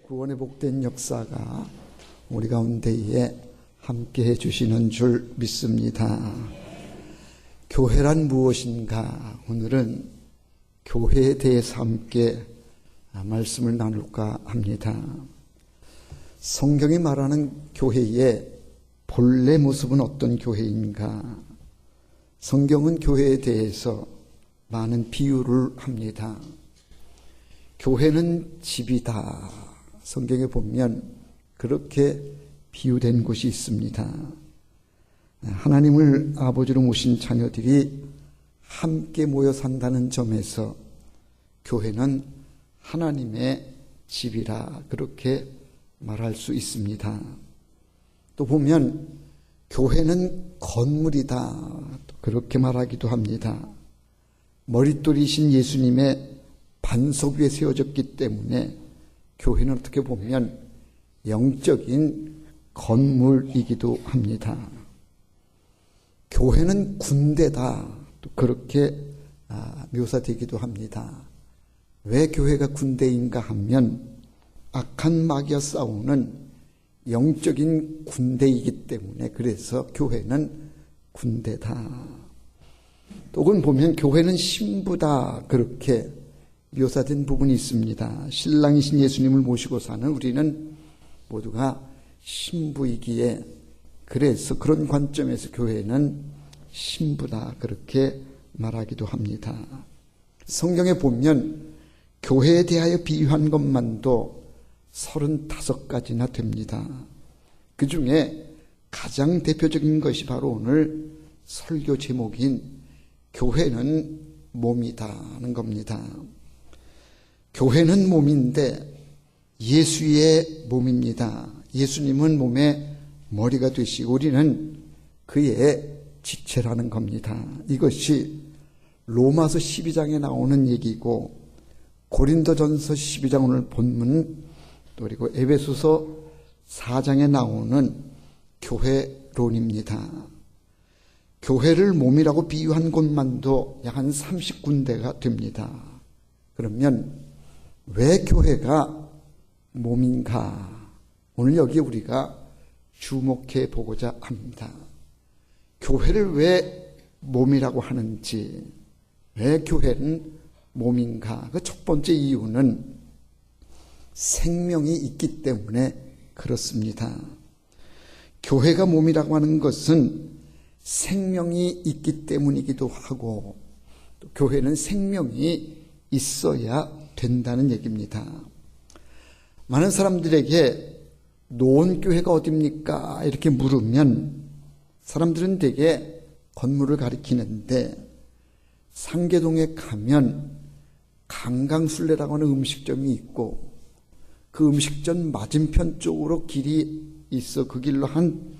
구원의 복된 역사가 우리 가운데에 함께 해주시는 줄 믿습니다. 교회란 무엇인가? 오늘은 교회에 대해서 함께 말씀을 나눌까 합니다. 성경이 말하는 교회의 본래 모습은 어떤 교회인가? 성경은 교회에 대해서 많은 비유를 합니다. 교회는 집이다. 성경에 보면 그렇게 비유된 곳이 있습니다. 하나님을 아버지로 모신 자녀들이 함께 모여 산다는 점에서 교회는 하나님의 집이라 그렇게 말할 수 있습니다. 또 보면 교회는 건물이다 그렇게 말하기도 합니다. 머릿돌이신 예수님의 반석 위에 세워졌기 때문에 교회는 어떻게 보면 영적인 건물이기도 합니다. 교회는 군대다 또 그렇게 묘사되기도 합니다. 왜 교회가 군대인가 하면 악한 마귀와 싸우는 영적인 군대이기 때문에 그래서 교회는 군대다. 또는 보면 교회는 신부다 그렇게 묘사된 부분이 있습니다. 신랑이신 예수님을 모시고 사는 우리는 모두가 신부이기에 그래서 그런 관점에서 교회는 신부다 그렇게 말하기도 합니다. 성경에 보면 교회에 대하여 비유한 것만도 35가지나 됩니다. 그 중에 가장 대표적인 것이 바로 오늘 설교 제목인 교회는 몸이다는 겁니다. 교회는 몸인데 예수의 몸입니다. 예수님은 몸의 머리가 되시고 우리는 그의 지체라는 겁니다. 이것이 로마서 12장에 나오는 얘기고 고린도전서 12장 오늘 본문 그리고 에베소서 4장에 나오는 교회론입니다. 교회를 몸이라고 비유한 곳만도 약 한 30군데가 됩니다. 그러면 왜 교회가 몸인가? 오늘 여기 우리가 주목해 보고자 합니다. 교회를 왜 몸이라고 하는지, 왜 교회는 몸인가? 그 첫 번째 이유는 생명이 있기 때문에 그렇습니다. 교회가 몸이라고 하는 것은 생명이 있기 때문이기도 하고 또 교회는 생명이 있어야 된다는 얘기입니다. 많은 사람들에게 노원교회가 어딥니까? 이렇게 물으면 사람들은 대개 건물을 가리키는데 상계동에 가면 강강술래라고 하는 음식점이 있고 그 음식점 맞은편 쪽으로 길이 있어 그 길로 한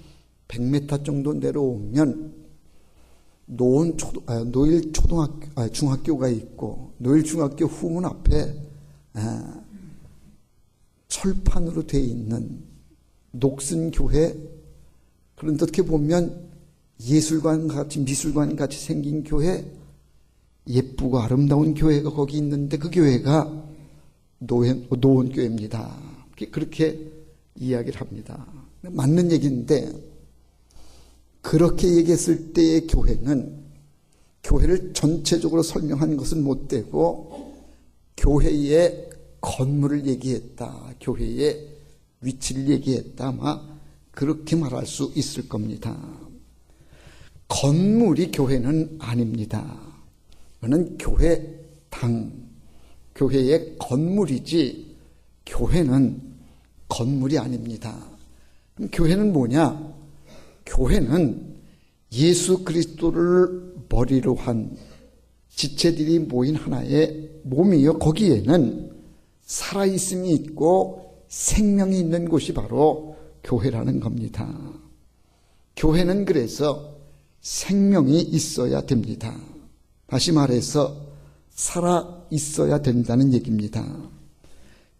100m 정도 내려오면 노일 중학교가 있고 노일 중학교 후문 앞에 철판으로 되어 있는 녹슨교회, 그런데 어떻게 보면 예술관같이 미술관같이 생긴 교회, 예쁘고 아름다운 교회가 거기 있는데 그 교회가 노원교회입니다. 그렇게 이야기를 합니다. 맞는 얘기인데 그렇게 얘기했을 때의 교회는 교회를 전체적으로 설명한 것은 못되고 교회의 건물을 얘기했다, 교회의 위치를 얘기했다, 아마 그렇게 말할 수 있을 겁니다. 건물이 교회는 아닙니다. 그는 교회당, 교회의 건물이지 교회는 건물이 아닙니다. 그럼 교회는 뭐냐? 교회는 예수 그리스도를 머리로 한 지체들이 모인 하나의 몸이요, 거기에는 살아있음이 있고 생명이 있는 곳이 바로 교회라는 겁니다. 교회는 그래서 생명이 있어야 됩니다. 다시 말해서 살아 있어야 된다는 얘기입니다.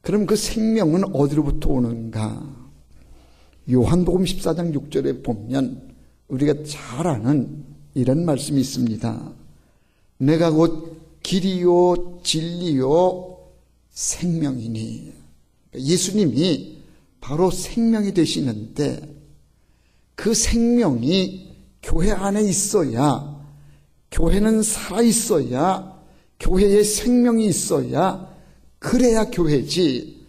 그럼 그 생명은 어디로부터 오는가? 요한복음 14장 6절에 보면 우리가 잘 아는 이런 말씀이 있습니다. 내가 곧 길이요 진리요 생명이니. 예수님이 바로 생명이 되시는데 그 생명이 교회 안에 있어야, 교회는 살아있어야, 교회에 생명이 있어야 그래야 교회지,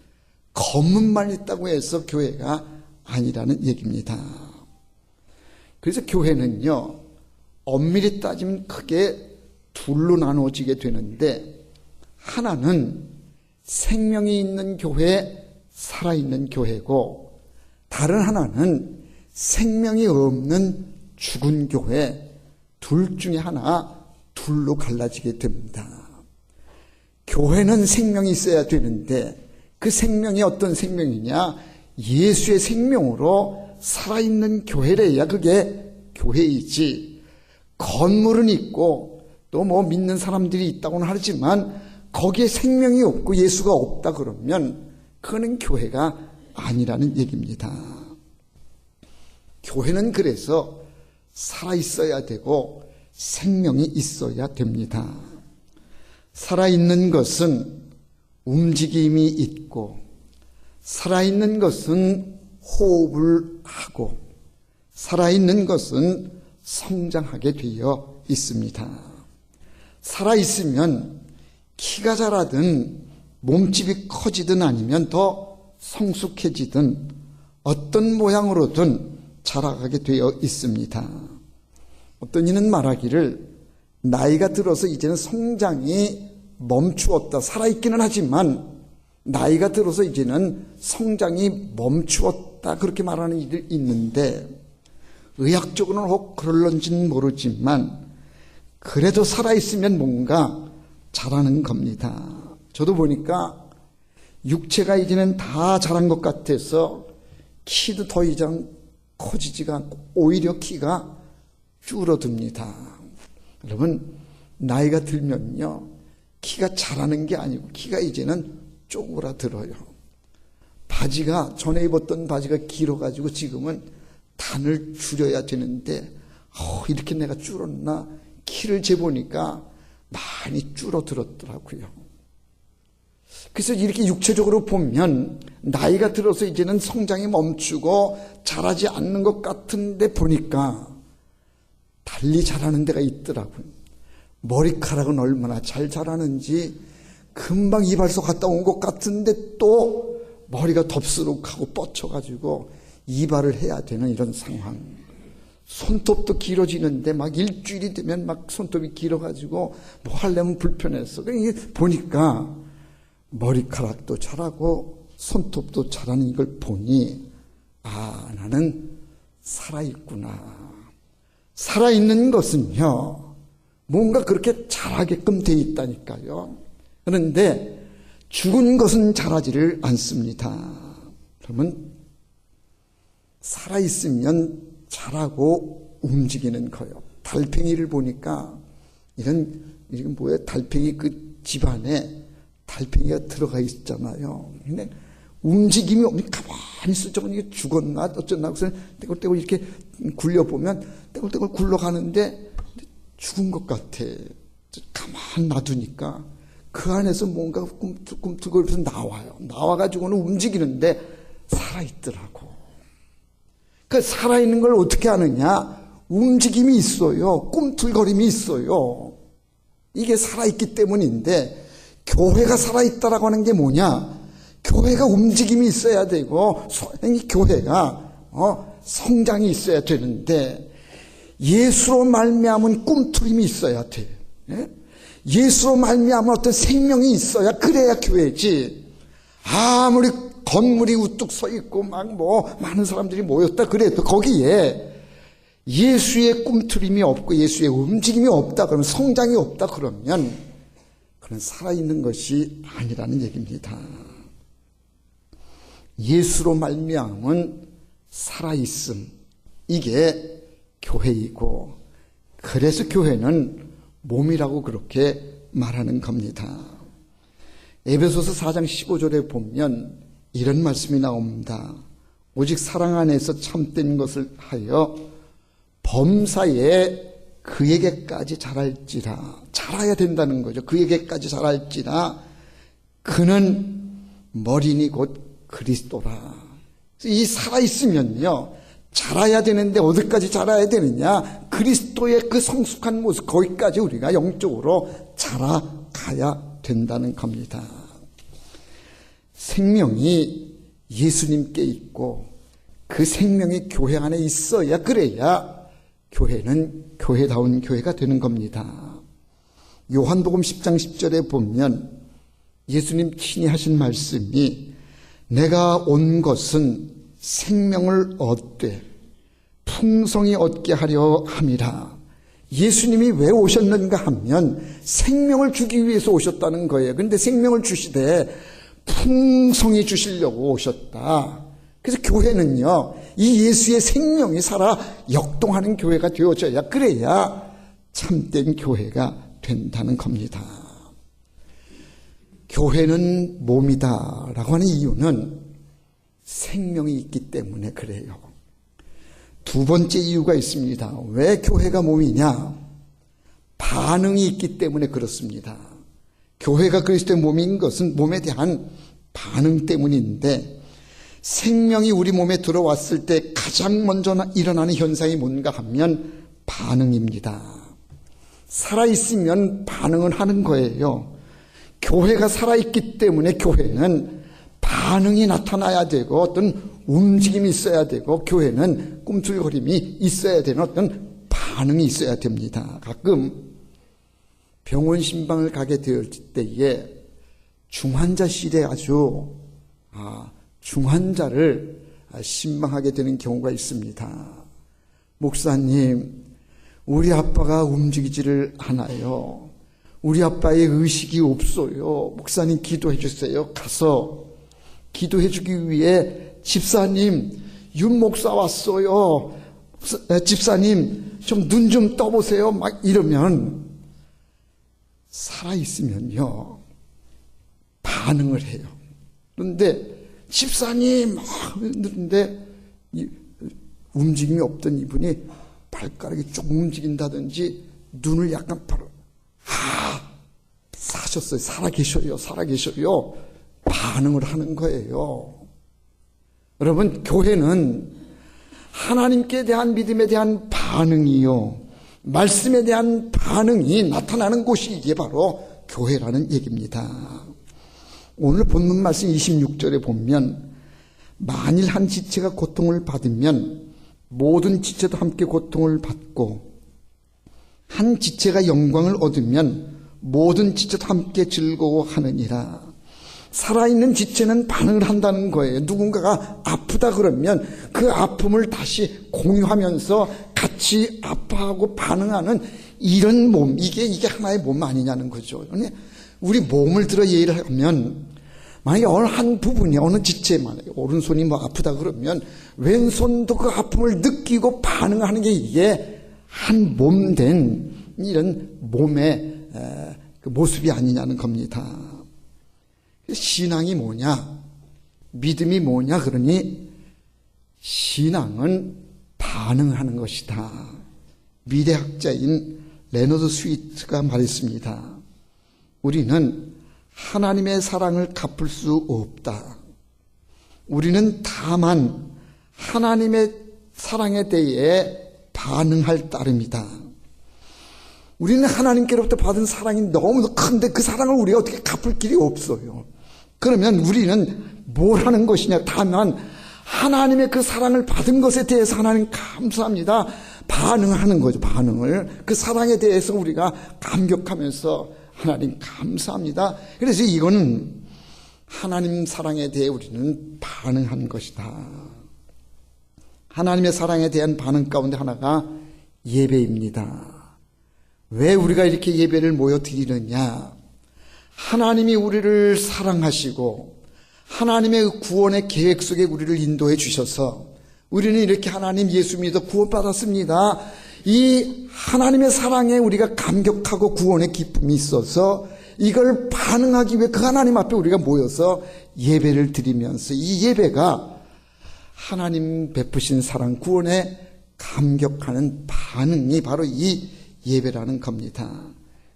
겉문만 있다고 해서 교회가 아니라는 얘기입니다. 그래서 교회는요, 엄밀히 따지면 크게 둘로 나눠지게 되는데, 하나는 생명이 있는 교회, 살아있는 교회고, 다른 하나는 생명이 없는 죽은 교회, 둘 중에 하나, 둘로 갈라지게 됩니다. 교회는 생명이 있어야 되는데 그 생명이 어떤 생명이냐? 예수의 생명으로 살아있는 교회래야 그게 교회이지, 건물은 있고 또 뭐 믿는 사람들이 있다고는 하지만 거기에 생명이 없고 예수가 없다 그러면 그거는 교회가 아니라는 얘기입니다. 교회는 그래서 살아있어야 되고 생명이 있어야 됩니다. 살아있는 것은 움직임이 있고, 살아있는 것은 호흡을 하고, 살아있는 것은 성장하게 되어 있습니다. 살아있으면 키가 자라든 몸집이 커지든 아니면 더 성숙해지든 어떤 모양으로든 자라가게 되어 있습니다. 어떤 이는 말하기를 나이가 들어서 이제는 성장이 멈추었다. 살아있기는 하지만 나이가 들어서 이제는 성장이 멈추었다. 그렇게 말하는 이들이 있는데, 의학적으로는 혹 그럴런지는 모르지만 그래도 살아있으면 뭔가 자라는 겁니다. 저도 보니까 육체가 이제는 다 자란 것 같아서 키도 더 이상 커지지가 않고 오히려 키가 줄어듭니다. 여러분, 나이가 들면요, 키가 자라는 게 아니고 키가 이제는 쪼그라들어요. 바지가, 전에 입었던 바지가 길어가지고 지금은 단을 줄여야 되는데 이렇게 내가 줄었나? 키를 재보니까 많이 줄어들었더라고요. 그래서 이렇게 육체적으로 보면 나이가 들어서 이제는 성장이 멈추고 자라지 않는 것 같은데 보니까 달리 자라는 데가 있더라고요. 머리카락은 얼마나 잘 자라는지 금방 이발소 갔다 온 것 같은데 또 머리가 덥수룩하고 뻗쳐가지고 이발을 해야 되는 이런 상황. 손톱도 길어지는데 막 일주일이 되면 막 손톱이 길어가지고 뭐 하려면 불편해서. 보니까 머리카락도 자라고 손톱도 자라는 이걸 보니, 아, 나는 살아있구나. 살아있는 것은요, 뭔가 그렇게 자라게끔 돼 있다니까요. 그런데 죽은 것은 자라지를 않습니다. 그러면 살아있으면 자라고 움직이는 거예요. 달팽이를 보니까 이건 뭐예요? 달팽이 그 집안에 달팽이가 들어가 있잖아요. 근데 움직임이 없으면 가만히 있어. 저건 이게 죽었나 어쩌나. 그래서 떼굴떼굴 이렇게 굴려보면 떼굴떼굴 굴러가는데 죽은 것 같아. 가만 놔두니까 그 안에서 뭔가 꿈틀꿈틀거리면서 나와요. 나와가지고는 움직이는데 살아있더라고. 그 살아있는 걸 어떻게 아느냐? 움직임이 있어요. 꿈틀거림이 있어요. 이게 살아있기 때문인데, 교회가 살아있다라고 하는 게 뭐냐? 교회가 움직임이 있어야 되고, 이 교회가 성장이 있어야 되는데, 예수로 말미암은 꿈틀림이 있어야 돼. 예수로 말미암은 어떤 생명이 있어야 그래야 교회지. 아무리 건물이 우뚝 서 있고 막 많은 사람들이 모였다 그래도 거기에 예수의 꿈틀림이 없고 예수의 움직임이 없다 그러면, 성장이 없다 그러면 그는 살아있는 것이 아니라는 얘기입니다. 예수로 말미암은 살아있음, 이게 교회이고, 그래서 교회는 몸이라고 그렇게 말하는 겁니다. 에베소서 4장 15절에 보면 이런 말씀이 나옵니다. 오직 사랑 안에서 참된 것을 하여 범사에 그에게까지 자랄지라. 자라야 된다는 거죠. 그에게까지 자랄지라. 그는 머리니 곧 그리스도라. 이 살아있으면요, 자라야 되는데 어디까지 자라야 되느냐? 그리스도의 그 성숙한 모습, 거기까지 우리가 영적으로 자라가야 된다는 겁니다. 생명이 예수님께 있고 그 생명이 교회 안에 있어야, 그래야 교회는 교회다운 교회가 되는 겁니다. 요한복음 10장 10절에 보면 예수님 친히 하신 말씀이 내가 온 것은 생명을 얻되 풍성히 얻게 하려 함이라. 예수님이 왜 오셨는가 하면 생명을 주기 위해서 오셨다는 거예요. 그런데 생명을 주시되 풍성히 주시려고 오셨다. 그래서 교회는요, 이 예수의 생명이 살아 역동하는 교회가 되어져야, 그래야 참된 교회가 된다는 겁니다. 교회는 몸이다라고 하는 이유는 생명이 있기 때문에 그래요. 두 번째 이유가 있습니다. 왜 교회가 몸이냐? 반응이 있기 때문에 그렇습니다. 교회가 그리스도의 몸인 것은 몸에 대한 반응 때문인데, 생명이 우리 몸에 들어왔을 때 가장 먼저 일어나는 현상이 뭔가 하면 반응입니다. 살아있으면 반응을 하는 거예요. 교회가 살아있기 때문에 교회는 반응이 나타나야 되고 어떤 움직임이 있어야 되고, 교회는 꿈틀거림이 있어야 되는 어떤 반응이 있어야 됩니다. 가끔 병원 신방을 가게 될 때에 중환자실에 아주 중환자를 신방하게 되는 경우가 있습니다. 목사님, 우리 아빠가 움직이지를 않아요. 우리 아빠의 의식이 없어요. 목사님 기도해 주세요. 가서 기도해 주기 위해 집사님, 윤 목사 왔어요. 집사님, 좀 눈 좀 떠보세요. 막 이러면 살아있으면요, 반응을 해요. 그런데 집사님, 그런데 움직임이 없던 이분이 발가락이 조금 움직인다든지 눈을 약간 바로 사셨어요. 살아계셔요. 반응을 하는 거예요. 여러분, 교회는 하나님께 대한 믿음에 대한 반응이요, 말씀에 대한 반응이 나타나는 곳이 이게 바로 교회라는 얘기입니다. 오늘 본문 말씀 26절에 보면 만일 한 지체가 고통을 받으면 모든 지체도 함께 고통을 받고, 한 지체가 영광을 얻으면 모든 지체도 함께 즐거워하느니라. 살아있는 지체는 반응을 한다는 거예요. 누군가가 아프다 그러면 그 아픔을 다시 공유하면서 같이 아파하고 반응하는 이런 몸, 이게 하나의 몸 아니냐는 거죠. 우리 몸을 들어 예를 하면, 만약에 어느 한 부분이, 어느 지체, 만약에 오른손이 뭐 아프다 그러면 왼손도 그 아픔을 느끼고 반응하는 게 이게 한 몸 된 이런 몸의 그 모습이 아니냐는 겁니다. 신앙이 뭐냐? 믿음이 뭐냐? 그러니 신앙은 반응하는 것이다. 미래학자인 레너드 스위트가 말했습니다. 우리는 하나님의 사랑을 갚을 수 없다. 우리는 다만 하나님의 사랑에 대해 반응할 따름이다. 우리는 하나님께로부터 받은 사랑이 너무 큰데 그 사랑을 우리가 어떻게 갚을 길이 없어요. 그러면 우리는 뭘 하는 것이냐? 다만 하나님의 그 사랑을 받은 것에 대해서 하나님 감사합니다, 반응하는 거죠. 반응을, 그 사랑에 대해서 우리가 감격하면서 하나님 감사합니다. 그래서 이거는 하나님 사랑에 대해 우리는 반응한 것이다. 하나님의 사랑에 대한 반응 가운데 하나가 예배입니다. 왜 우리가 이렇게 예배를 모여 드리느냐? 하나님이 우리를 사랑하시고 하나님의 구원의 계획 속에 우리를 인도해 주셔서 우리는 이렇게 하나님 예수 믿어 구원받았습니다. 이 하나님의 사랑에 우리가 감격하고 구원의 기쁨이 있어서 이걸 반응하기 위해 그 하나님 앞에 우리가 모여서 예배를 드리면서, 이 예배가 하나님 베푸신 사랑, 구원에 감격하는 반응이 바로 이 예배라는 겁니다.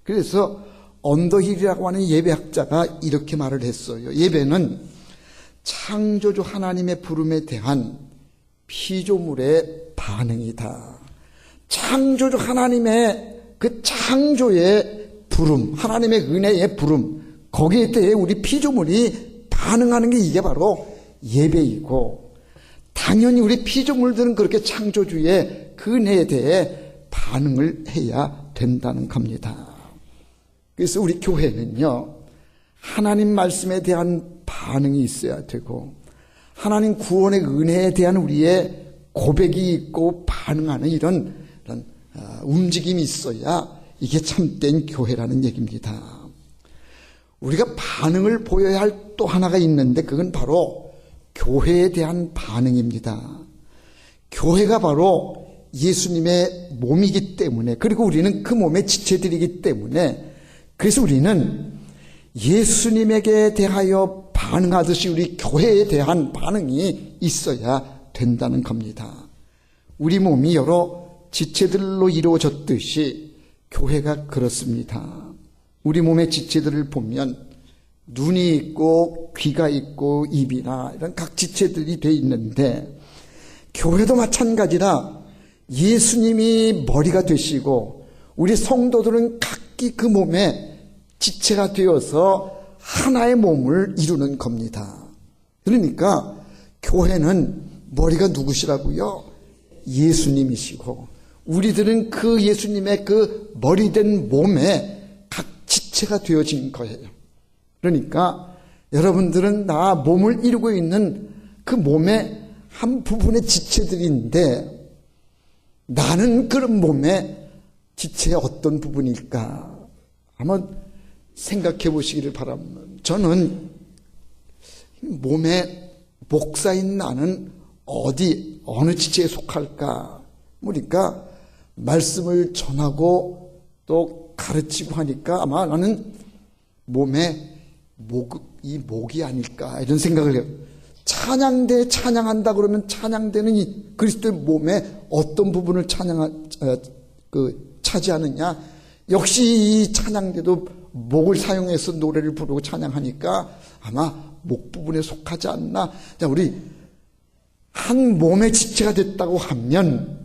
그래서 언더힐이라고 하는 예배학자가 이렇게 말을 했어요. 예배는 창조주 하나님의 부름에 대한 피조물의 반응이다. 창조주 하나님의 그 창조의 부름, 하나님의 은혜의 부름, 거기에 대해 우리 피조물이 반응하는 게 이게 바로 예배이고, 당연히 우리 피조물들은 그렇게 창조주의 그 은혜에 대해 반응을 해야 된다는 겁니다. 그래서 우리 교회는요, 하나님 말씀에 대한 반응이 있어야 되고, 하나님 구원의 은혜에 대한 우리의 고백이 있고 반응하는 이런 움직임이 있어야 이게 참된 교회라는 얘기입니다. 우리가 반응을 보여야 할 또 하나가 있는데, 그건 바로 교회에 대한 반응입니다. 교회가 바로 예수님의 몸이기 때문에, 그리고 우리는 그 몸의 지체들이기 때문에, 그래서 우리는 예수님에게 대하여 반응하듯이 우리 교회에 대한 반응이 있어야 된다는 겁니다. 우리 몸이 여러 지체들로 이루어졌듯이 교회가 그렇습니다. 우리 몸의 지체들을 보면 눈이 있고 귀가 있고 입이나 이런 각 지체들이 돼 있는데, 교회도 마찬가지라 예수님이 머리가 되시고 우리 성도들은 각기 그 몸에 지체가 되어서 하나의 몸을 이루는 겁니다. 그러니까 교회는 머리가 누구시라고요? 예수님이시고, 우리들은 그 예수님의 그 머리된 몸에 각 지체가 되어진 거예요. 그러니까 여러분들은 나 몸을 이루고 있는 그 몸의 한 부분의 지체들인데, 나는 그런 몸의 지체의 어떤 부분일까? 한번 생각해 보시기를 바랍니다. 저는 몸의 목사인 나는 어느 지체에 속할까? 그러니까 말씀을 전하고 또 가르치고 하니까 아마 나는 몸의 목이 아닐까, 이런 생각을 해요. 찬양대 찬양한다 그러면 찬양대는 이 그리스도의 몸의 어떤 부분을 차지하느냐? 역시 이 찬양대도 목을 사용해서 노래를 부르고 찬양하니까 아마 목 부분에 속하지 않나. 자, 우리 한 몸의 지체가 됐다고 하면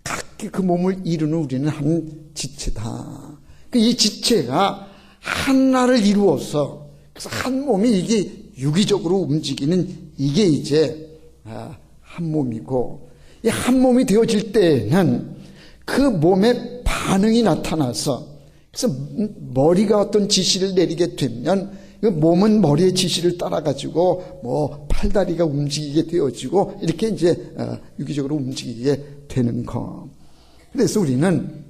각기 그 몸을 이루는 우리는 한 지체다. 이 지체가 하나를 이루어서, 그래서 한 몸이 이게 유기적으로 움직이는 이게 이제 한 몸이고, 이 한 몸이 되어질 때에는 그 몸의 반응이 나타나서, 그래서 머리가 어떤 지시를 내리게 되면 그 몸은 머리의 지시를 따라가지고 팔다리가 움직이게 되어지고 이렇게 이제 유기적으로 움직이게 되는 거. 그래서 우리는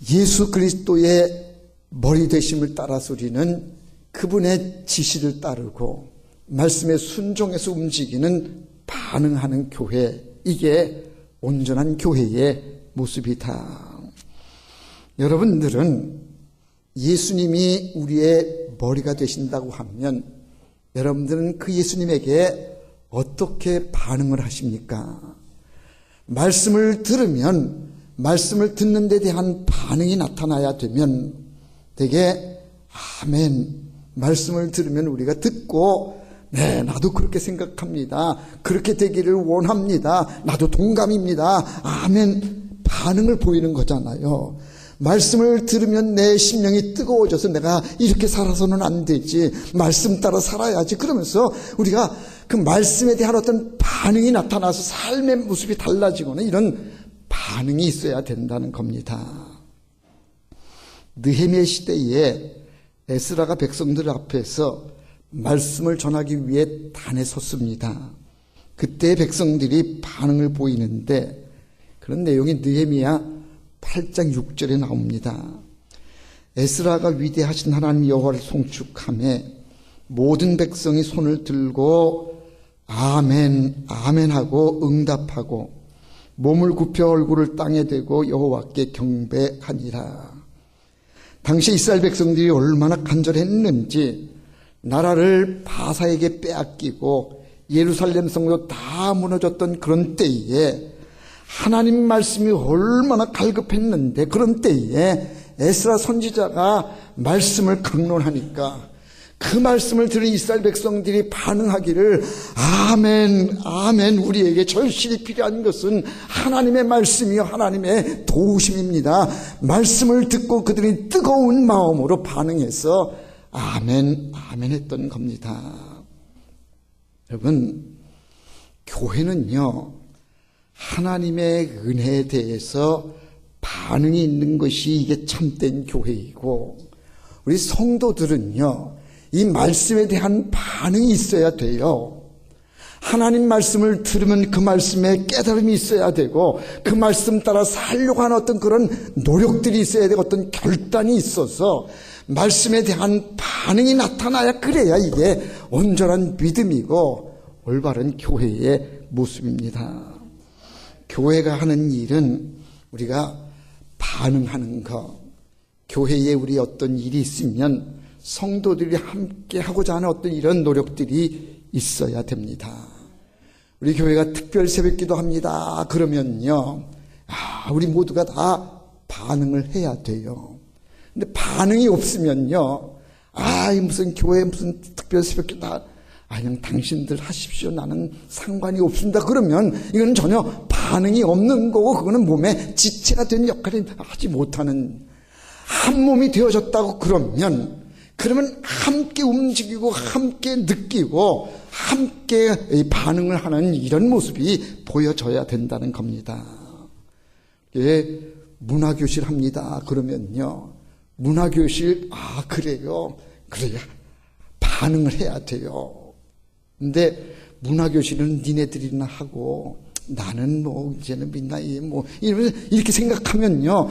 예수 그리스도의 머리 되심을 따라서 우리는 그분의 지시를 따르고 말씀에 순종해서 움직이는 반응하는 교회, 이게 온전한 교회의 모습이다. 여러분들은 예수님이 우리의 머리가 되신다고 하면 여러분들은 그 예수님에게 어떻게 반응을 하십니까? 말씀을 들으면 말씀을 듣는 데 대한 반응이 나타나야 되면 되게 아멘, 말씀을 들으면 우리가 듣고 네, 나도 그렇게 생각합니다, 그렇게 되기를 원합니다, 나도 동감입니다, 아멘, 반응을 보이는 거잖아요. 말씀을 들으면 내 심령이 뜨거워져서 내가 이렇게 살아서는 안 되지, 말씀 따라 살아야지, 그러면서 우리가 그 말씀에 대한 어떤 반응이 나타나서 삶의 모습이 달라지거나 이런 반응이 있어야 된다는 겁니다. 느헤미야 시대에 에스라가 백성들 앞에서 말씀을 전하기 위해 단에 섰습니다. 그때 백성들이 반응을 보이는데 그런 내용이 느헤미야 8장 6절에 나옵니다. 에스라가 위대하신 하나님 여호와를 송축하며 모든 백성이 손을 들고 아멘 아멘 하고 응답하고 몸을 굽혀 얼굴을 땅에 대고 여호와께 경배하니라. 당시 이스라엘 백성들이 얼마나 간절했는지, 나라를 바사에게 빼앗기고 예루살렘 성도 다 무너졌던 그런 때에 하나님 말씀이 얼마나 갈급했는데, 그런 때에 에스라 선지자가 말씀을 강론하니까 그 말씀을 들은 이스라엘 백성들이 반응하기를 아멘, 아멘, 우리에게 절실히 필요한 것은 하나님의 말씀이요 하나님의 도우심입니다. 말씀을 듣고 그들이 뜨거운 마음으로 반응해서 아멘, 아멘 했던 겁니다. 여러분, 교회는요 하나님의 은혜에 대해서 반응이 있는 것이 이게 참된 교회이고, 우리 성도들은요 이 말씀에 대한 반응이 있어야 돼요. 하나님 말씀을 들으면 그 말씀에 깨달음이 있어야 되고, 그 말씀 따라 살려고 하는 어떤 그런 노력들이 있어야 되고, 어떤 결단이 있어서 말씀에 대한 반응이 나타나야, 그래야 이게 온전한 믿음이고 올바른 교회의 모습입니다. 교회가 하는 일은 우리가 반응하는 것, 교회에 우리 어떤 일이 있으면 성도들이 함께 하고자 하는 어떤 이런 노력들이 있어야 됩니다. 우리 교회가 특별 새벽기도 합니다. 그러면요, 우리 모두가 다 반응을 해야 돼요. 근데 반응이 없으면요, 무슨 교회 무슨 특별 새벽기도 그냥 당신들 하십시오. 나는 상관이 없습니다. 그러면 이건 전혀 반응이 없는 거고, 그거는 몸에 지체가 된 역할을 하지 못하는, 한 몸이 되어졌다고 그러면 함께 움직이고 함께 느끼고 함께 반응을 하는 이런 모습이 보여져야 된다는 겁니다. 문화교실 합니다. 그러면요, 문화교실 그래요. 그래야 반응을 해야 돼요. 근데 문화교실은 니네들이나 하고 나는 이제는 민나이 이러면서 이렇게 생각하면요,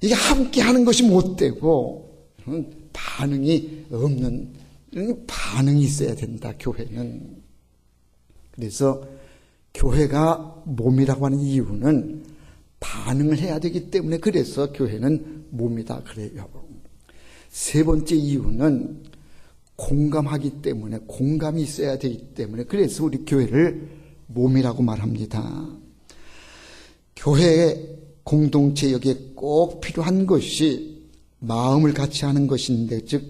이게 함께 하는 것이 못 되고, 반응이 없는, 반응이 있어야 된다, 교회는. 그래서 교회가 몸이라고 하는 이유는 반응을 해야 되기 때문에, 그래서 교회는 몸이다 그래요. 세 번째 이유는 공감하기 때문에, 공감이 있어야 되기 때문에, 그래서 우리 교회를 몸이라고 말합니다. 교회의 공동체, 여기에 꼭 필요한 것이 마음을 같이 하는 것인데, 즉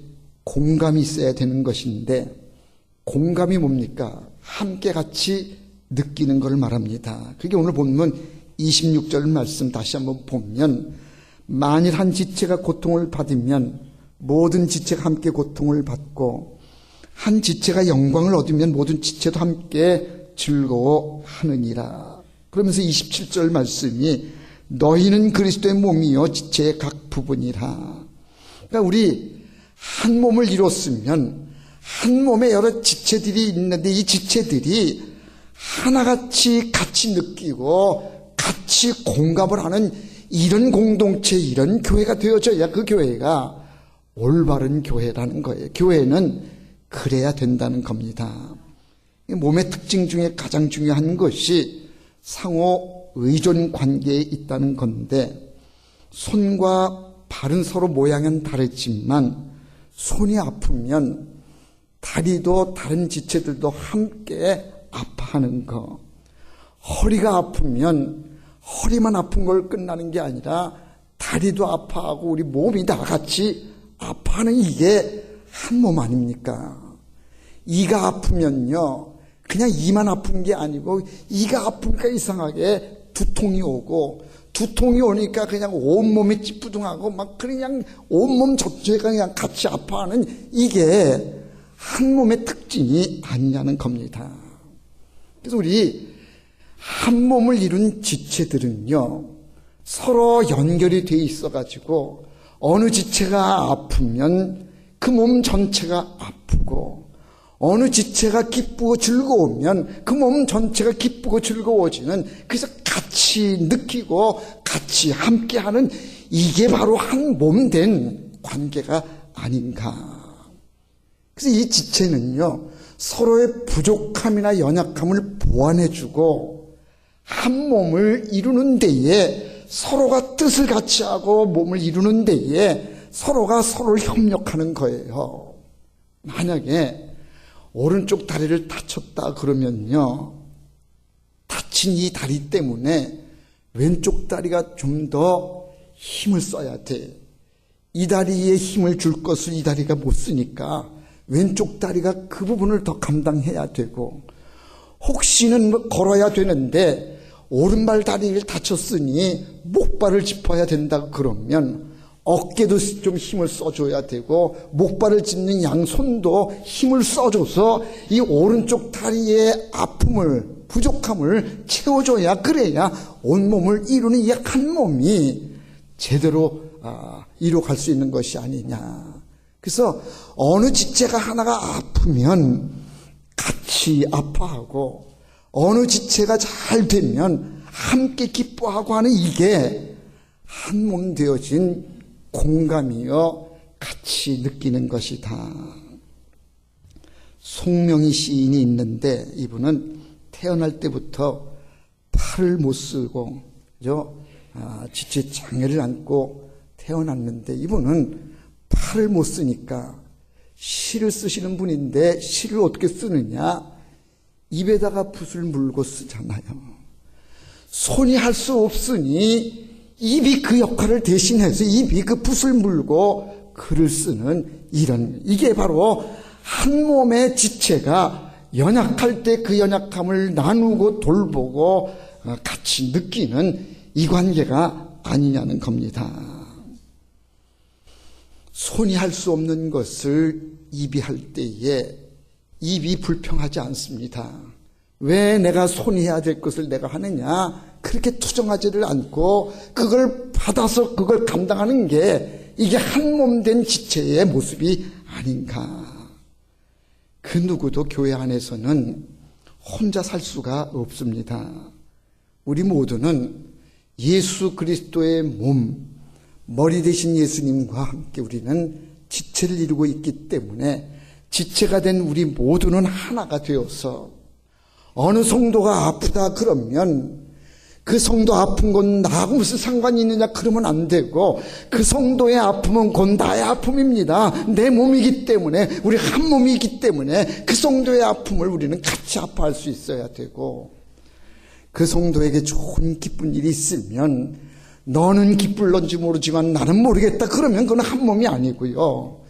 공감이 있어야 되는 것인데, 공감이 뭡니까? 함께 같이 느끼는 것을 말합니다. 그게 오늘 본문 26절 말씀 다시 한번 보면, 만일 한 지체가 고통을 받으면 모든 지체가 함께 고통을 받고, 한 지체가 영광을 얻으면 모든 지체도 함께 즐거워하느니라. 그러면서 27절 말씀이 너희는 그리스도의 몸이요 지체의 각 부분이라. 그러니까 우리 한 몸을 이뤘으면 한 몸에 여러 지체들이 있는데, 이 지체들이 하나같이 같이 느끼고 같이 공감을 하는 이런 공동체, 이런 교회가 되어져야 그 교회가 올바른 교회라는 거예요. 교회는 그래야 된다는 겁니다. 몸의 특징 중에 가장 중요한 것이 상호 의존 관계에 있다는 건데, 손과 발은 서로 모양은 다르지만 손이 아프면 다리도 다른 지체들도 함께 아파하는 거, 허리가 아프면 허리만 아픈 걸 끝나는 게 아니라 다리도 아파하고 우리 몸이 다 같이 아파하는, 이게 한 몸 아닙니까? 이가 아프면요, 그냥 이만 아픈 게 아니고 이가 아프니까 이상하게 두통이 오고, 두통이 오니까 그냥 온몸이 찌뿌둥하고 막 그냥 온몸 전체가 그냥 같이 아파하는, 이게 한 몸의 특징이 아니냐는 겁니다. 그래서 우리 한 몸을 이룬 지체들은요, 서로 연결이 돼 있어가지고 어느 지체가 아프면 그 몸 전체가 아프고, 어느 지체가 기쁘고 즐거우면 그 몸 전체가 기쁘고 즐거워지는, 그래서 같이 느끼고 같이 함께하는, 이게 바로 한 몸 된 관계가 아닌가. 그래서 이 지체는요, 서로의 부족함이나 연약함을 보완해주고 한 몸을 이루는 데에, 서로가 뜻을 같이 하고 몸을 이루는 데에 서로가 서로를 협력하는 거예요. 만약에 오른쪽 다리를 다쳤다 그러면요, 다친 이 다리 때문에 왼쪽 다리가 좀 더 힘을 써야 돼. 이 다리에 힘을 줄 것을 이 다리가 못 쓰니까 왼쪽 다리가 그 부분을 더 감당해야 되고, 혹시는 걸어야 되는데 오른발 다리를 다쳤으니 목발을 짚어야 된다고 그러면 어깨도 좀 힘을 써줘야 되고, 목발을 짚는 양손도 힘을 써줘서 이 오른쪽 다리의 아픔을, 부족함을 채워줘야, 그래야 온몸을 이루는 이 한 몸이 제대로 이루어갈 수 있는 것이 아니냐. 그래서 어느 지체가 하나가 아프면 같이 아파하고, 어느 지체가 잘 되면 함께 기뻐하고 하는, 이게 한 몸 되어진 공감이요 같이 느끼는 것이다. 송명희 시인이 있는데, 이분은 태어날 때부터 팔을 못 쓰고 지체 장애를 안고 태어났는데, 이분은 팔을 못 쓰니까 시를 쓰시는 분인데, 시를 어떻게 쓰느냐, 입에다가 붓을 물고 쓰잖아요. 손이 할 수 없으니 입이 그 역할을 대신해서 입이 그 붓을 물고 글을 쓰는, 이게 바로 한 몸의 지체가 연약할 때 그 연약함을 나누고 돌보고 같이 느끼는 이 관계가 아니냐는 겁니다. 손이 할 수 없는 것을 입이 할 때에 입이 불평하지 않습니다. 왜 내가 손이 해야 될 것을 내가 하느냐, 그렇게 투정하지를 않고 그걸 받아서 그걸 감당하는 게, 이게 한 몸 된 지체의 모습이 아닌가. 그 누구도 교회 안에서는 혼자 살 수가 없습니다. 우리 모두는 예수 그리스도의 몸, 머리 되신 예수님과 함께 우리는 지체를 이루고 있기 때문에, 지체가 된 우리 모두는 하나가 되어서, 어느 성도가 아프다 그러면 그 성도 아픈 건 나하고 무슨 상관이 있느냐 그러면 안 되고, 그 성도의 아픔은 곧 나의 아픔입니다. 내 몸이기 때문에, 우리 한 몸이기 때문에 그 성도의 아픔을 우리는 같이 아파할 수 있어야 되고, 그 성도에게 좋은 기쁜 일이 있으면 너는 기쁠런지 모르지만 나는 모르겠다 그러면 그건 한 몸이 아니고요,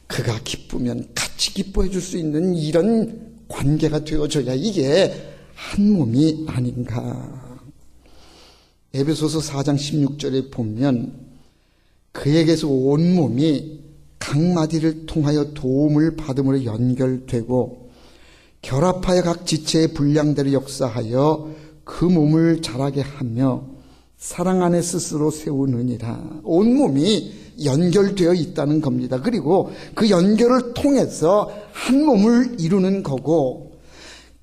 그가 기쁘면 같이 기뻐해 줄 수 있는 이런 관계가 되어져야 이게 한 몸이 아닌가. 에베소서 4장 16절에 보면, 그에게서 온 몸이 각 마디를 통하여 도움을 받음으로 연결되고 결합하여 각 지체의 분량대로 역사하여 그 몸을 자라게 하며 사랑 안에 스스로 세우느니라. 온 몸이 연결되어 있다는 겁니다. 그리고 그 연결을 통해서 한 몸을 이루는 거고,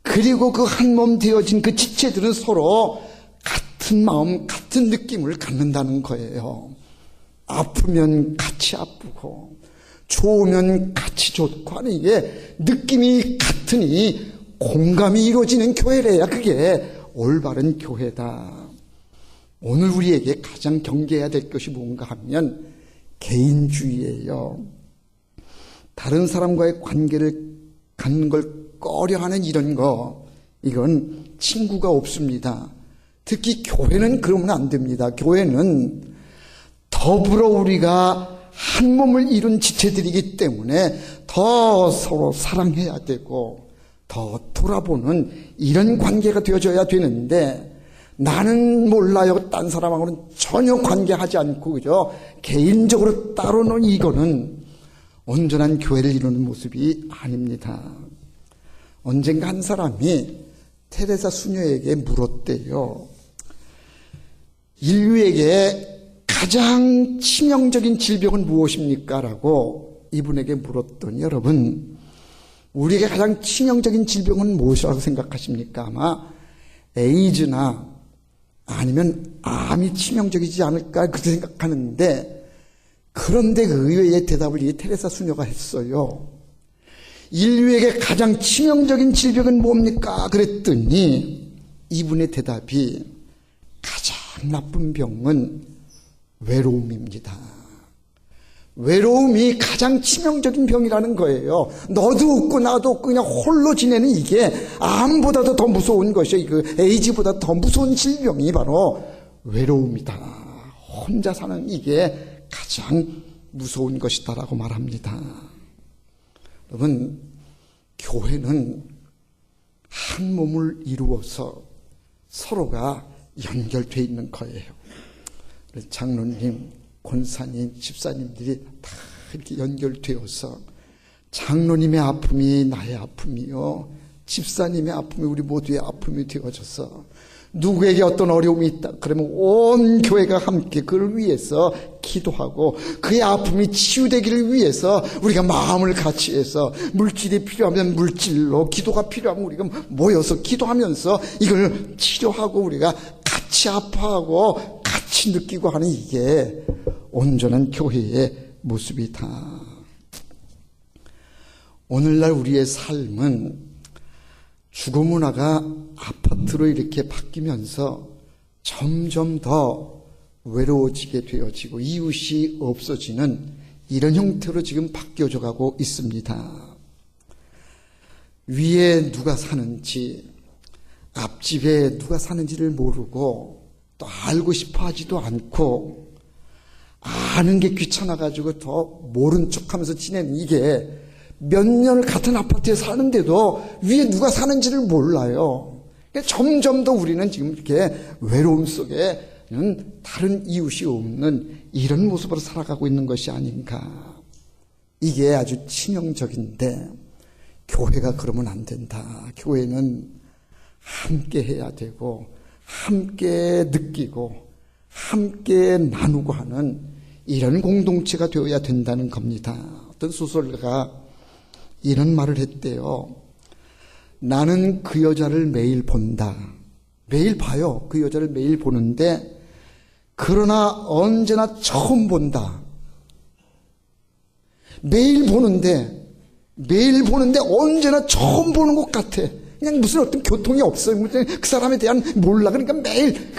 그리고 그 한 몸 되어진 그 지체들은 서로 같은 마음, 같은 느낌을 갖는다는 거예요. 아프면 같이 아프고, 좋으면 같이 좋고 하는, 이게 느낌이 같으니 공감이 이루어지는 교회래야 그게 올바른 교회다. 오늘 우리에게 가장 경계해야 될 것이 뭔가 하면 개인주의예요. 다른 사람과의 관계를 갖는 걸 꺼려하는 이런 거, 이건 친구가 없습니다. 특히 교회는 그러면 안 됩니다. 교회는 더불어 우리가 한 몸을 이룬 지체들이기 때문에 더 서로 사랑해야 되고 더 돌아보는 이런 관계가 되어져야 되는데, 나는 몰라요, 딴 사람하고는 전혀 관계하지 않고 그죠, 개인적으로 따로 논, 이거는 온전한 교회를 이루는 모습이 아닙니다. 언젠가 한 사람이 테레사 수녀에게 물었대요. 인류에게 가장 치명적인 질병은 무엇입니까? 라고 이분에게 물었더니, 여러분, 우리에게 가장 치명적인 질병은 무엇이라고 생각하십니까? 아마 에이즈나 아니면 암이 치명적이지 않을까 그렇게 생각하는데, 그런데 그 의외의 대답을 이 테레사 수녀가 했어요. 인류에게 가장 치명적인 질병은 뭡니까? 그랬더니 이분의 대답이, 가장 나쁜 병은 외로움입니다. 외로움이 가장 치명적인 병이라는 거예요. 너도 없고 나도 없고 그냥 홀로 지내는, 이게 암보다도 더 무서운 것이에요. 그 에이즈보다 더 무서운 질병이 바로 외로움이다. 혼자 사는, 이게 가장 무서운 것이다라고 말합니다. 여러분, 교회는 한 몸을 이루어서 서로가 연결되어 있는 거예요. 장로님, 권사님, 집사님들이 다 이렇게 연결되어서 장로님의 아픔이 나의 아픔이요, 집사님의 아픔이 우리 모두의 아픔이 되어져서 누구에게 어떤 어려움이 있다 그러면 온 교회가 함께 그를 위해서 기도하고 그의 아픔이 치유되기를 위해서 우리가 마음을 같이 해서, 물질이 필요하면 물질로, 기도가 필요하면 우리가 모여서 기도하면서 이걸 치료하고 우리가 같이 아파하고 같이 느끼고 하는, 이게 온전한 교회의 모습이다. 오늘날 우리의 삶은 주거 문화가 아파트로 이렇게 바뀌면서 점점 더 외로워지게 되어지고 이웃이 없어지는 이런 형태로 지금 바뀌어져 가고 있습니다. 위에 누가 사는지, 앞집에 누가 사는지를 모르고 또 알고 싶어 하지도 않고 아는 게 귀찮아가지고 더 모른 척하면서 지내는, 이게 몇 년을 같은 아파트에 사는데도 위에 누가 사는지를 몰라요. 점점 더 우리는 지금 이렇게 외로움 속에 다른 이웃이 없는 이런 모습으로 살아가고 있는 것이 아닌가. 이게 아주 치명적인데, 교회가 그러면 안 된다. 교회는 함께 해야 되고 함께 느끼고 함께 나누고 하는 이런 공동체가 되어야 된다는 겁니다. 어떤 소설가가 이런 말을 했대요. 나는 그 여자를 매일 본다. 매일 봐요. 그 여자를 매일 보는데, 그러나 언제나 처음 본다. 매일 보는데 언제나 처음 보는 것 같아. 그냥 무슨 어떤 교통이 없어요. 그 사람에 대한 몰라. 그러니까 매일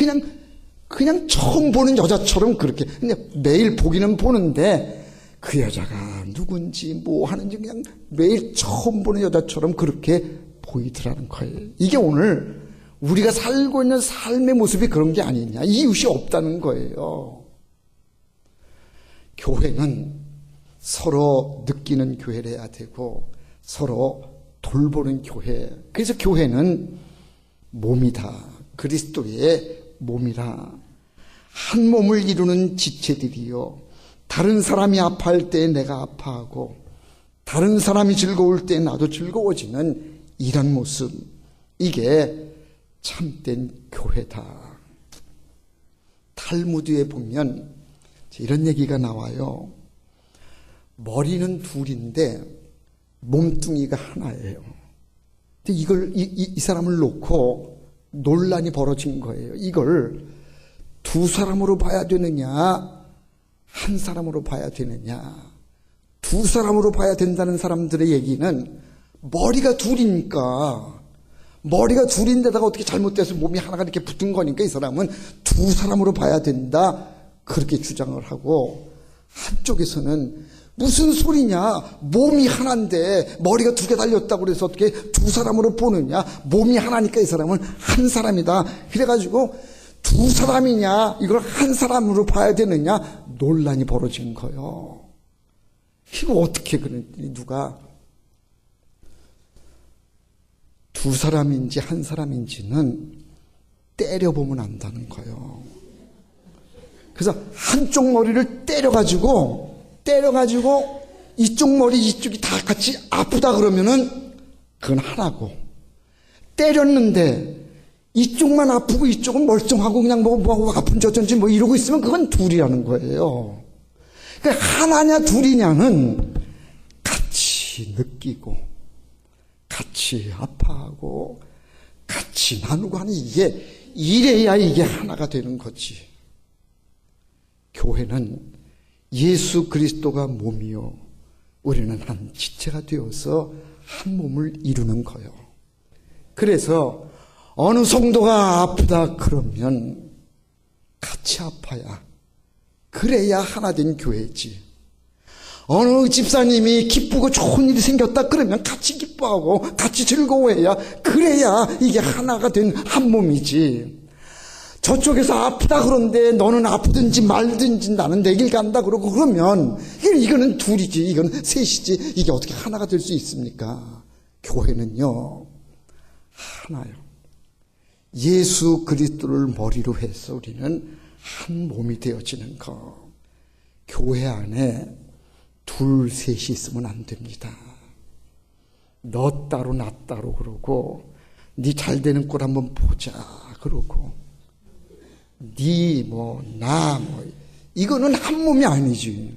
그냥 처음 보는 여자처럼 그렇게 그냥 매일 보기는 보는데, 그 여자가 누군지 뭐 하는지 그냥 매일 처음 보는 여자처럼 그렇게 보이더라는 거예요. 이게 오늘 우리가 살고 있는 삶의 모습이 그런 게 아니냐. 이웃이 없다는 거예요. 교회는 서로 느끼는 교회를 해야 되고 서로 돌보는 교회. 그래서 교회는 몸이다. 그리스도의 몸이라. 한 몸을 이루는 지체들이요, 다른 사람이 아파할 때 내가 아파하고 다른 사람이 즐거울 때 나도 즐거워지는 이런 모습, 이게 참된 교회다. 탈무드에 보면 이런 얘기가 나와요. 머리는 둘인데 몸뚱이가 하나예요. 근데 이걸 이 사람을 놓고 논란이 벌어진 거예요. 이걸 두 사람으로 봐야 되느냐, 한 사람으로 봐야 되느냐. 두 사람으로 봐야 된다는 사람들의 얘기는 머리가 둘이니까, 머리가 둘인데다가 어떻게 잘못돼서 몸이 하나가 이렇게 붙은 거니까 이 사람은 두 사람으로 봐야 된다, 그렇게 주장을 하고, 한쪽에서는 무슨 소리냐, 몸이 하나인데 머리가 두 개 달렸다고 그래서 어떻게 두 사람으로 보느냐, 몸이 하나니까 이 사람은 한 사람이다, 그래가지고 두 사람이냐 이걸 한 사람으로 봐야 되느냐 논란이 벌어진 거예요. 이거 어떻게 그랬더니 누가 두 사람인지 한 사람인지는 때려보면 안다는 거예요. 그래서 한쪽 머리를 때려가지고 이쪽 머리 이쪽이 다 같이 아프다 그러면은 그건 하나고, 때렸는데 이쪽만 아프고 이쪽은 멀쩡하고 그냥 뭐 아픈 저쩐지 뭐 이러고 있으면 그건 둘이라는 거예요. 그러니까 하나냐 둘이냐는 같이 느끼고 같이 아파하고 같이 나누고 하는, 이게 이래야 이게 하나가 되는 거지. 교회는 예수 그리스도가 몸이요, 우리는 한 지체가 되어서 한 몸을 이루는 거예요. 그래서 어느 성도가 아프다 그러면 같이 아파야, 그래야 하나 된 교회지. 어느 집사님이 기쁘고 좋은 일이 생겼다 그러면 같이 기뻐하고 같이 즐거워해야, 그래야 이게 하나가 된 한 몸이지. 저쪽에서 아프다 그런데 너는 아프든지 말든지 나는 내 길 간다 그러고 그러면 이거는 둘이지, 이거는 셋이지, 이게 어떻게 하나가 될 수 있습니까? 교회는요, 하나요. 예수 그리스도를 머리로 해서 우리는 한 몸이 되어지는 거. 교회 안에 둘, 셋이 있으면 안 됩니다. 너 따로 나 따로 그러고, 네 잘 되는 꼴 한번 보자 그러고, 네 나 이거는 한 몸이 아니지.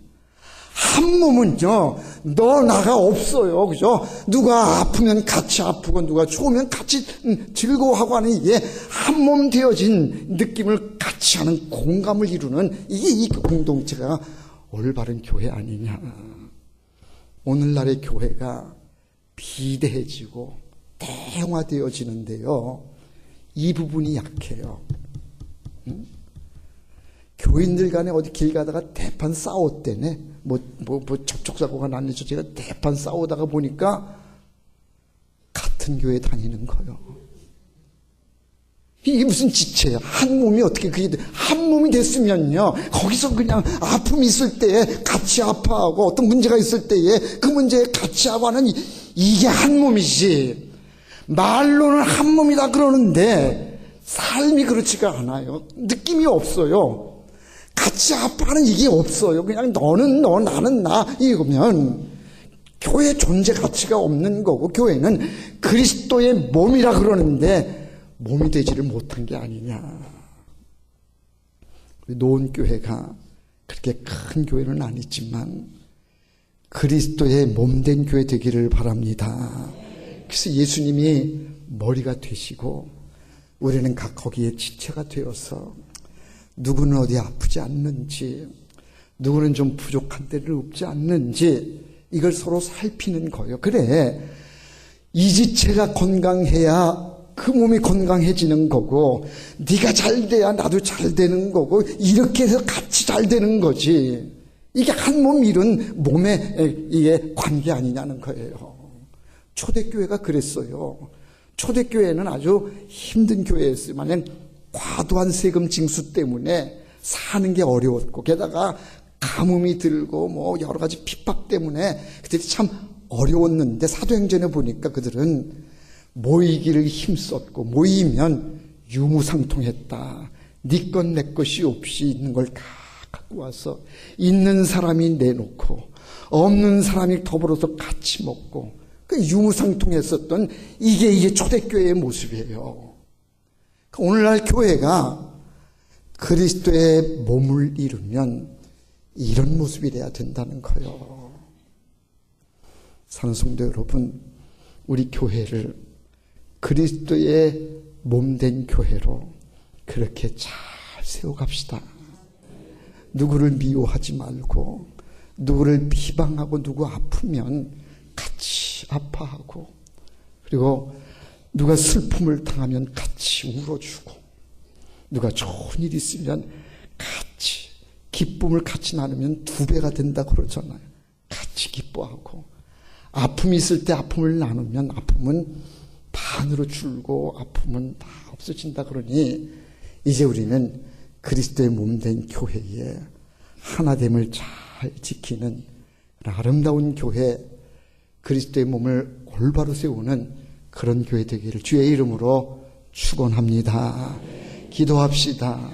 한 몸은요, 너 나가 없어요. 그죠? 누가 아프면 같이 아프고 누가 좋으면 같이 즐거워하고 하는 이게 한 몸 되어진 느낌을 같이 하는 공감을 이루는 이게 이 공동체가 올바른 교회 아니냐. 오늘날의 교회가 비대해지고 대형화되어지는데요, 이 부분이 약해요. 교인들 간에 어디 길 가다가 대판 싸웠대네. 접촉사고가 났는지 제가 대판 싸우다가 보니까 같은 교회 다니는 거요. 이게 무슨 지체야. 한 몸이 어떻게 그게 한 몸이 됐으면요, 거기서 그냥 아픔이 있을 때에 같이 아파하고 어떤 문제가 있을 때에 그 문제에 같이 하고 하는 이게 한 몸이지. 말로는 한 몸이다 그러는데 삶이 그렇지가 않아요. 느낌이 없어요. 같이 아파하는 이게 없어요. 그냥 너는 너 나는 나 이거면 교회 존재 가치가 없는 거고, 교회는 그리스도의 몸이라 그러는데 몸이 되지를 못한 게 아니냐. 노원교회가 그렇게 큰 교회는 아니지만 그리스도의 몸된 교회 되기를 바랍니다. 그래서 예수님이 머리가 되시고 우리는 각 거기에 지체가 되어서 누구는 어디 아프지 않는지, 누구는 좀 부족한 데를 없지 않는지 이걸 서로 살피는 거예요. 그래, 이 지체가 건강해야 그 몸이 건강해지는 거고, 네가 잘 돼야 나도 잘 되는 거고, 이렇게 해서 같이 잘 되는 거지. 이게 한 몸 이룬 몸의 이게 관계 아니냐는 거예요. 초대교회가 그랬어요. 초대교회는 아주 힘든 교회였어요. 만약 과도한 세금 징수 때문에 사는 게 어려웠고, 게다가 가뭄이 들고 여러 가지 핍박 때문에 그들이 참 어려웠는데, 사도행전에 보니까 그들은 모이기를 힘썼고, 모이면 유무상통했다. 네 것 내 것이 없이 있는 걸 다 갖고 와서 있는 사람이 내놓고 없는 사람이 더불어서 같이 먹고, 그 유무상통했었던 이게 초대교회의 모습이에요. 오늘날 교회가 그리스도의 몸을 이루면 이런 모습이 돼야 된다는 거예요. 사는 성도 여러분, 우리 교회를 그리스도의 몸된 교회로 그렇게 잘 세워갑시다. 누구를 미워하지 말고, 누구를 비방하고, 누구 아프면 같이 아파하고, 그리고 누가 슬픔을 당하면 같이 울어주고, 누가 좋은 일 있으면 같이, 기쁨을 같이 나누면 2배가 된다고 그러잖아요. 같이 기뻐하고, 아픔이 있을 때 아픔을 나누면 아픔은 반으로 줄고 아픔은 다 없어진다 그러니, 이제 우리는 그리스도의 몸된 교회에 하나됨을 잘 지키는 아름다운 교회, 그리스도의 몸을 올바로 세우는 그런 교회 되기를 주의 이름으로 축원합니다. 기도합시다.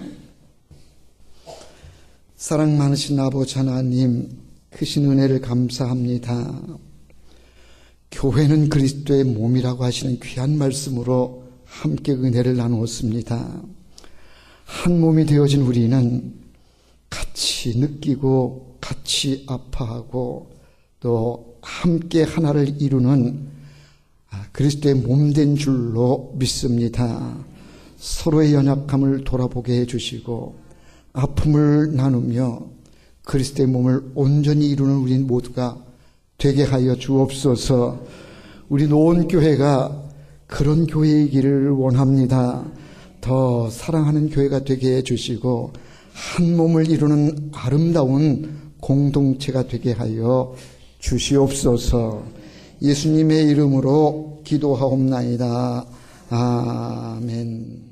사랑 많으신 아버지 하나님, 크신 은혜를 감사합니다. 교회는 그리스도의 몸이라고 하시는 귀한 말씀으로 함께 은혜를 나누었습니다. 한 몸이 되어진 우리는 같이 느끼고 같이 아파하고 또 함께 하나를 이루는 그리스도의 몸된 줄로 믿습니다. 서로의 연약함을 돌아보게 해주시고 아픔을 나누며 그리스도의 몸을 온전히 이루는 우리 모두가 되게 하여 주옵소서. 우리 노원교회가 그런 교회이기를 원합니다. 더 사랑하는 교회가 되게 해주시고 한 몸을 이루는 아름다운 공동체가 되게 하여 주시옵소서. 예수님의 이름으로 기도하옵나이다. 아멘.